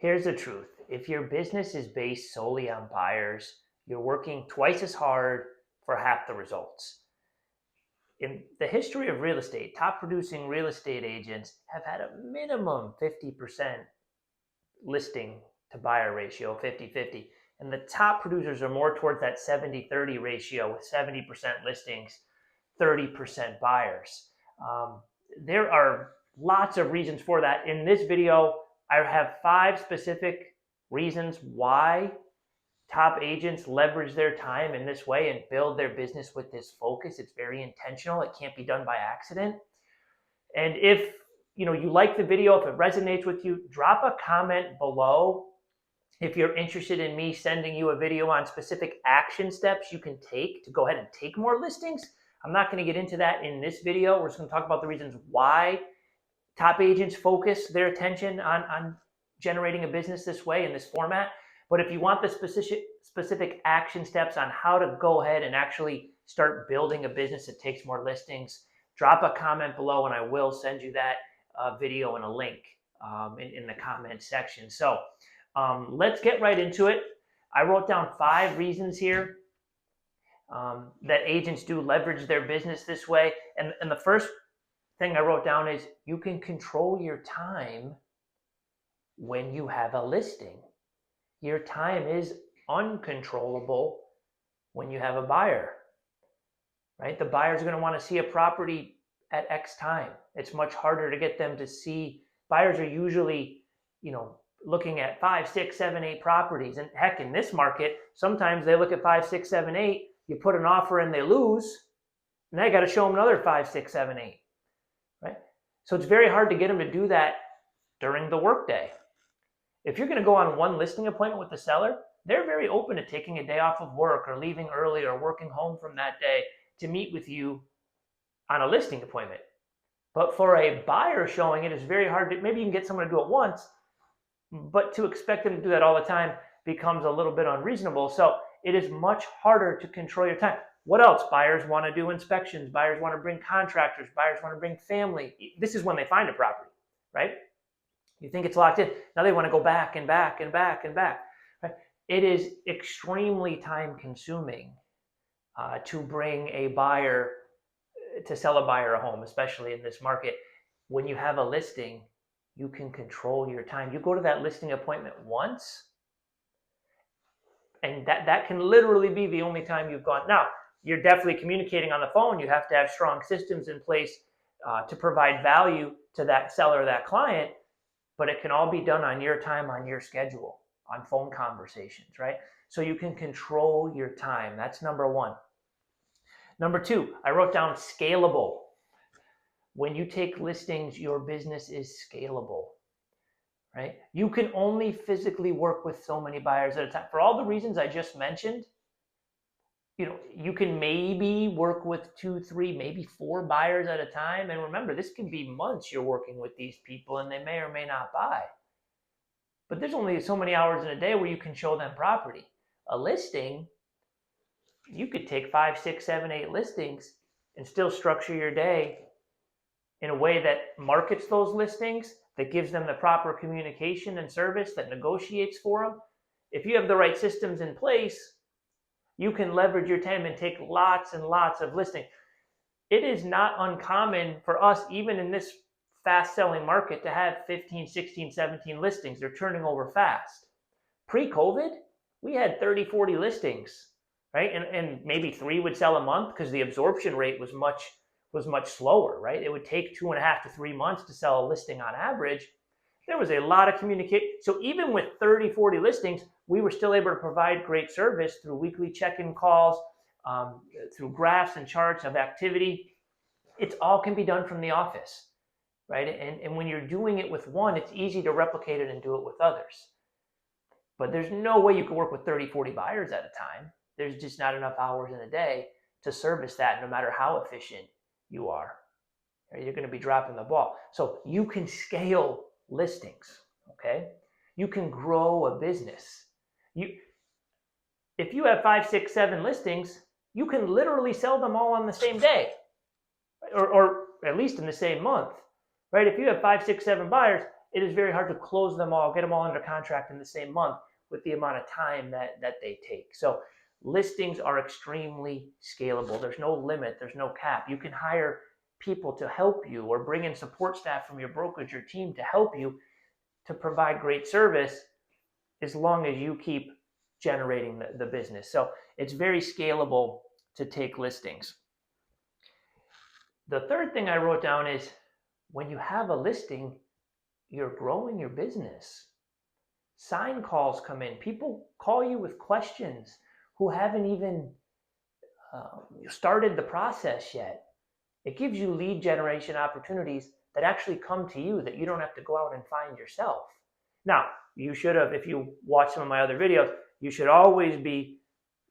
Here's the truth. If your business is based solely on buyers, you're working twice as hard for half the results. In the history of real estate, top producing real estate agents have had a minimum 50% listing to buyer ratio, 50-50. And the top producers are more towards that 70-30 ratio with 70% listings, 30% buyers. There are lots of reasons for that. In this video, I have 5 specific reasons why top agents leverage their time in this way and build their business with this focus. It's very intentional. It can't be done by accident. And if you like the video, if it resonates with you, drop a comment below. If you're interested in me sending you a video on specific action steps you can take to go ahead and take more listings, I'm not going to get into that in this video. We're just going to talk about the reasons why top agents focus their attention on generating a business this way in this format. But if you want the specific action steps on how to go ahead and actually start building a business that takes more listings, drop a comment below and I will send you that video and a link in the comment section. So let's get right into it. I wrote down 5 reasons here that agents do leverage their business this way. And the first thing I wrote down is you can control your time when you have a listing. Your time is uncontrollable when you have a buyer, right? The buyers are going to want to see a property at X time. It's much harder to get them to see. Buyers are usually, looking at 5, 6, 7, 8 properties. And heck, in this market, sometimes they look at 5, 6, 7, 8. You put an offer in, they lose. And now you got to show them another 5, 6, 7, 8, right? So it's very hard to get them to do that during the workday. If you're going to go on one listing appointment with the seller, they're very open to taking a day off of work or leaving early or working home from that day to meet with you on a listing appointment. But for a buyer showing it is very hard to, maybe you can get someone to do it once, but to expect them to do that all the time becomes a little bit unreasonable. So it is much harder to control your time. What else? Buyers want to do inspections. Buyers want to bring contractors. Buyers want to bring family. This is when they find a property, right? You think it's locked in. Now they want to go back and back and back and back. Right? It is extremely time consuming to bring a buyer, to sell a buyer a home, especially in this market. When you have a listing, you can control your time. You go to that listing appointment once, and that can literally be the only time you've gone. Now, you're definitely communicating on the phone. You have to have strong systems in place to provide value to that seller or that client. But it can all be done on your time, on your schedule, on phone conversations, right? So you can control your time. That's number 1. Number 2, I wrote down scalable. When you take listings, your business is scalable, right? You can only physically work with so many buyers at a time. For all the reasons I just mentioned, you can maybe work with 2, 3, maybe 4 buyers at a time. And remember, this can be months you're working with these people and they may or may not buy. But there's only so many hours in a day where you can show them property. A listing, you could take 5, 6, 7, 8 listings and still structure your day in a way that markets those listings, that gives them the proper communication and service, that negotiates for them. If you have the right systems in place, you can leverage your time and take lots and lots of listings. It is not uncommon for us, even in this fast-selling market, to have 15, 16, 17 listings. They're turning over fast. Pre-COVID, we had 30, 40 listings, right? And maybe 3 would sell a month because the absorption rate was much slower, right? It would take 2.5 to 3 months to sell a listing on average. There was a lot of communication. So even with 30, 40 listings, we were still able to provide great service through weekly check-in calls, through graphs and charts of activity. It all can be done from the office, right? And when you're doing it with one, it's easy to replicate it and do it with others. But there's no way you can work with 30, 40 buyers at a time. There's just not enough hours in a day to service that, no matter how efficient you are. You're going to be dropping the ball. So you can scale listings, okay? You can grow a business. If you have 5, 6, 7 listings, you can literally sell them all on the same day, or at least in the same month, right? If you have 5, 6, 7 buyers, it is very hard to close them all, get them all under contract in the same month with the amount of time that they take. So listings are extremely scalable. There's no limit, there's no cap. You can hire people to help you or bring in support staff from your brokerage or team to help you to provide great service as long as you keep generating the business. So it's very scalable to take listings. The third thing I wrote down is when you have a listing, you're growing your business. Sign calls come in. People call you with questions who haven't even started the process yet. It gives you lead generation opportunities that actually come to you that you don't have to go out and find yourself. Now, you should have, if you watch some of my other videos, you should always be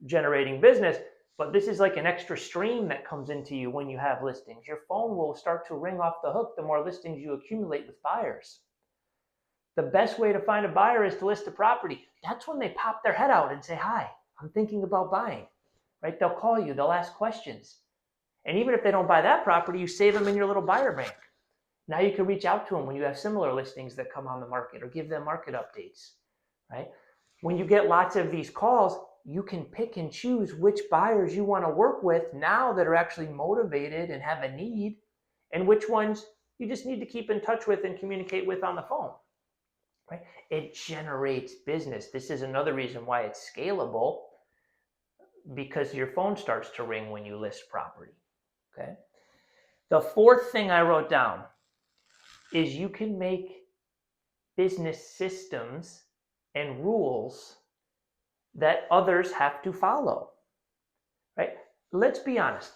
generating business, but this is like an extra stream that comes into you when you have listings. Your phone will start to ring off the hook the more listings you accumulate with buyers. The best way to find a buyer is to list a property. That's when they pop their head out and say, hi, I'm thinking about buying, right? They'll call you, they'll ask questions. And even if they don't buy that property, you save them in your little buyer bank. Now you can reach out to them when you have similar listings that come on the market or give them market updates, right? When you get lots of these calls, you can pick and choose which buyers you want to work with now that are actually motivated and have a need, and which ones you just need to keep in touch with and communicate with on the phone, right? It generates business. This is another reason why it's scalable, because your phone starts to ring when you list property, okay? The fourth thing I wrote down is you can make business systems and rules that others have to follow, right? Let's be honest.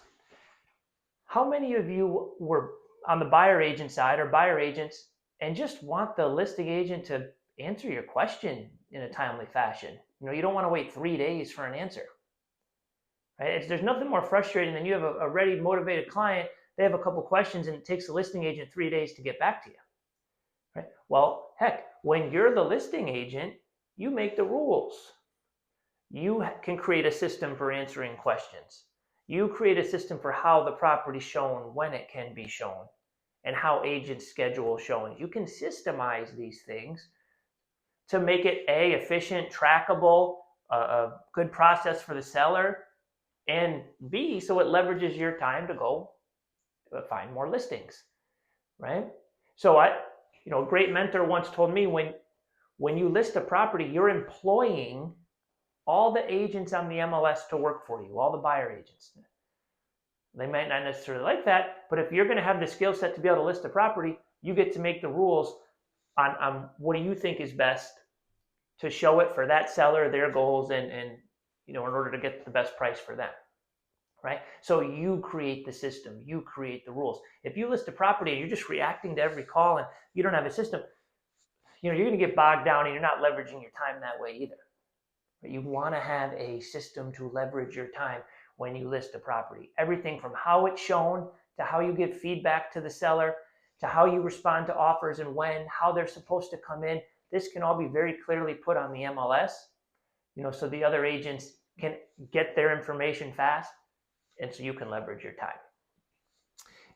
How many of you were on the buyer agent side or buyer agents and just want the listing agent to answer your question in a timely fashion? You don't want to wait 3 days for an answer, right? There's nothing more frustrating than you have a ready, motivated client. They have a couple questions and it takes the listing agent 3 days to get back to you, right? Well, heck, when you're the listing agent, you make the rules. You can create a system for answering questions. You create a system for how the property's shown, when it can be shown, and how agents schedule showings. You can systemize these things to make it A, efficient, trackable, a good process for the seller, and B, so it leverages your time to go find more listings, right? So a great mentor once told me when you list a property, you're employing all the agents on the MLS to work for you, all the buyer agents. They might not necessarily like that, but if you're going to have the skill set to be able to list a property, you get to make the rules on what do you think is best to show it for that seller, their goals, and in order to get the best price for them, right? So you create the system, you create the rules. If you list a property and you're just reacting to every call and you don't have a system, you're going to get bogged down and you're not leveraging your time that way either. You want to have a system to leverage your time when you list a property. Everything from how it's shown to how you give feedback to the seller to how you respond to offers and when, how they're supposed to come in. This can all be very clearly put on the MLS, so the other agents can get their information fast, and so you can leverage your time.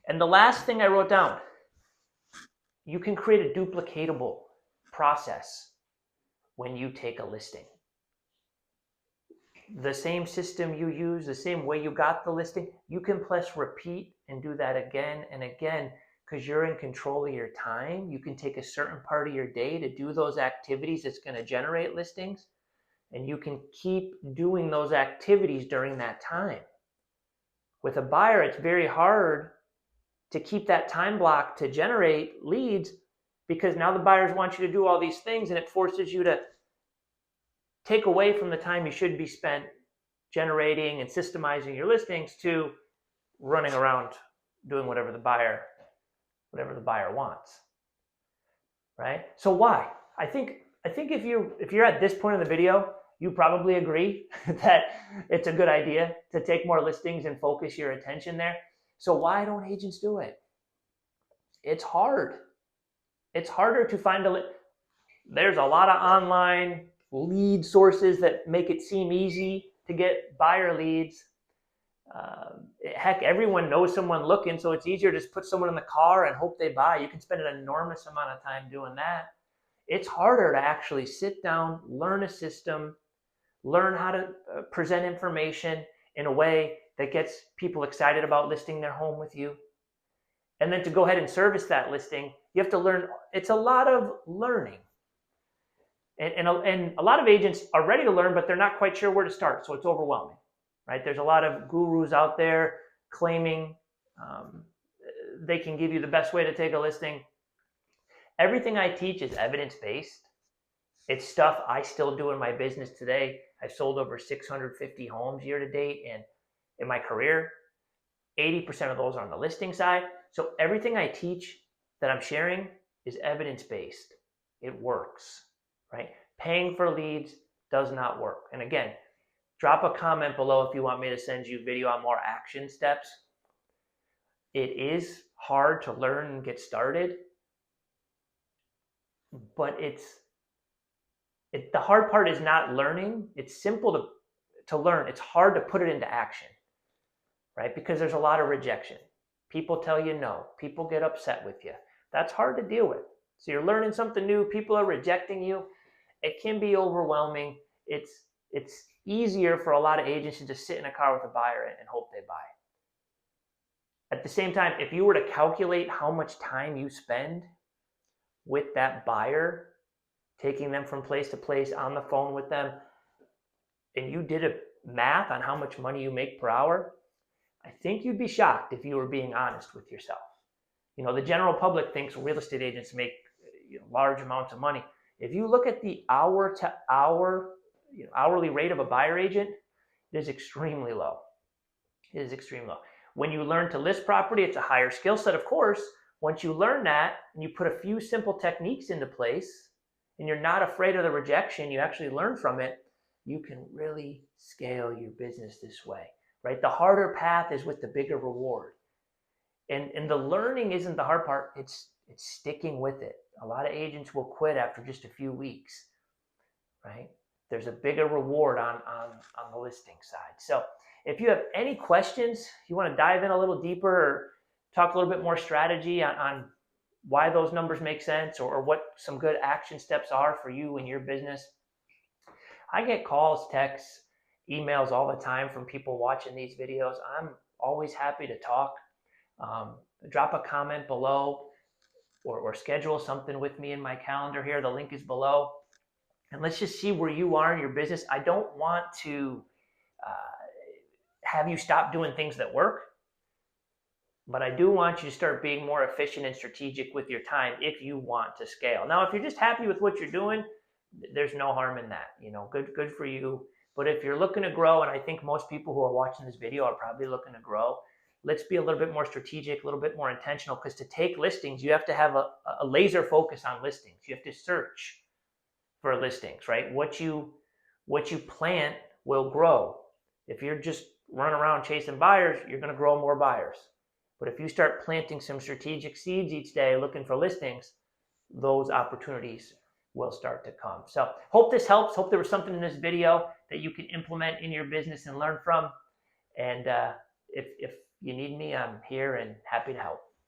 And the last thing I wrote down, you can create a duplicatable process when you take a listing. The same system you use, the same way you got the listing, you can press repeat and do that again and again because you're in control of your time. You can take a certain part of your day to do those activities that's going to generate listings, and you can keep doing those activities during that time. With a buyer, it's very hard to keep that time block to generate leads because now the buyers want you to do all these things and it forces you to take away from the time you should be spent generating and systemizing your listings to running around doing whatever the buyer wants, right? So why? I think if you're at this point in the video, you probably agree that it's a good idea to take more listings and focus your attention there. So why don't agents do it? It's hard. It's harder to find there's a lot of online lead sources that make it seem easy to get buyer leads. Heck, everyone knows someone looking, so it's easier to just put someone in the car and hope they buy. You can spend an enormous amount of time doing that. It's harder to actually sit down, learn a system, learn how to present information in a way that gets people excited about listing their home with you. And then to go ahead and service that listing, you have to learn. It's a lot of learning. And a lot of agents are ready to learn, but they're not quite sure where to start. So it's overwhelming, right? There's a lot of gurus out there claiming they can give you the best way to take a listing. Everything I teach is evidence-based. It's stuff I still do in my business today. I've sold over 650 homes year to date, and in my career, 80% of those are on the listing side. So everything I teach that I'm sharing is evidence-based. It works, right? Paying for leads does not work. And again, drop a comment below if you want me to send you a video on more action steps. It is hard to learn and get started, but the hard part is not learning. It's simple to learn. It's hard to put it into action, right? Because there's a lot of rejection. People tell you no. People get upset with you. That's hard to deal with. So you're learning something new. People are rejecting you. It can be overwhelming. It's easier for a lot of agents to just sit in a car with a buyer and hope they buy. At the same time, if you were to calculate how much time you spend with that buyer, taking them from place to place, on the phone with them, and you did a math on how much money you make per hour, I think you'd be shocked if you were being honest with yourself. You know, the general public thinks real estate agents make large amounts of money. If you look at the hour to hour, hourly rate of a buyer agent, it is extremely low. It is extremely low. When you learn to list property, it's a higher skill set, of course. Once you learn that and you put a few simple techniques into place and you're not afraid of the rejection, you actually learn from it, you can really scale your business this way, right? The harder path is with the bigger reward. And the learning isn't the hard part, it's sticking with it. A lot of agents will quit after just a few weeks, right? There's a bigger reward on the listing side. So if you have any questions, you want to dive in a little deeper or talk a little bit more strategy on why those numbers make sense or what some good action steps are for you and your business. I get calls, texts, emails all the time from people watching these videos. I'm always happy to talk. Drop a comment below or schedule something with me in my calendar here. The link is below. And let's just see where you are in your business. I don't want to have you stop doing things that work, but I do want you to start being more efficient and strategic with your time if you want to scale. Now, if you're just happy with what you're doing, there's no harm in that. Good for you. But if you're looking to grow, and I think most people who are watching this video are probably looking to grow, let's be a little bit more strategic, a little bit more intentional, because to take listings, you have to have a laser focus on listings. You have to search for listings, right? What you plant will grow. If you're just running around chasing buyers, you're going to grow more buyers. But if you start planting some strategic seeds each day looking for listings, those opportunities will start to come. So hope this helps. Hope there was something in this video that you can implement in your business and learn from. And if you need me, I'm here and happy to help.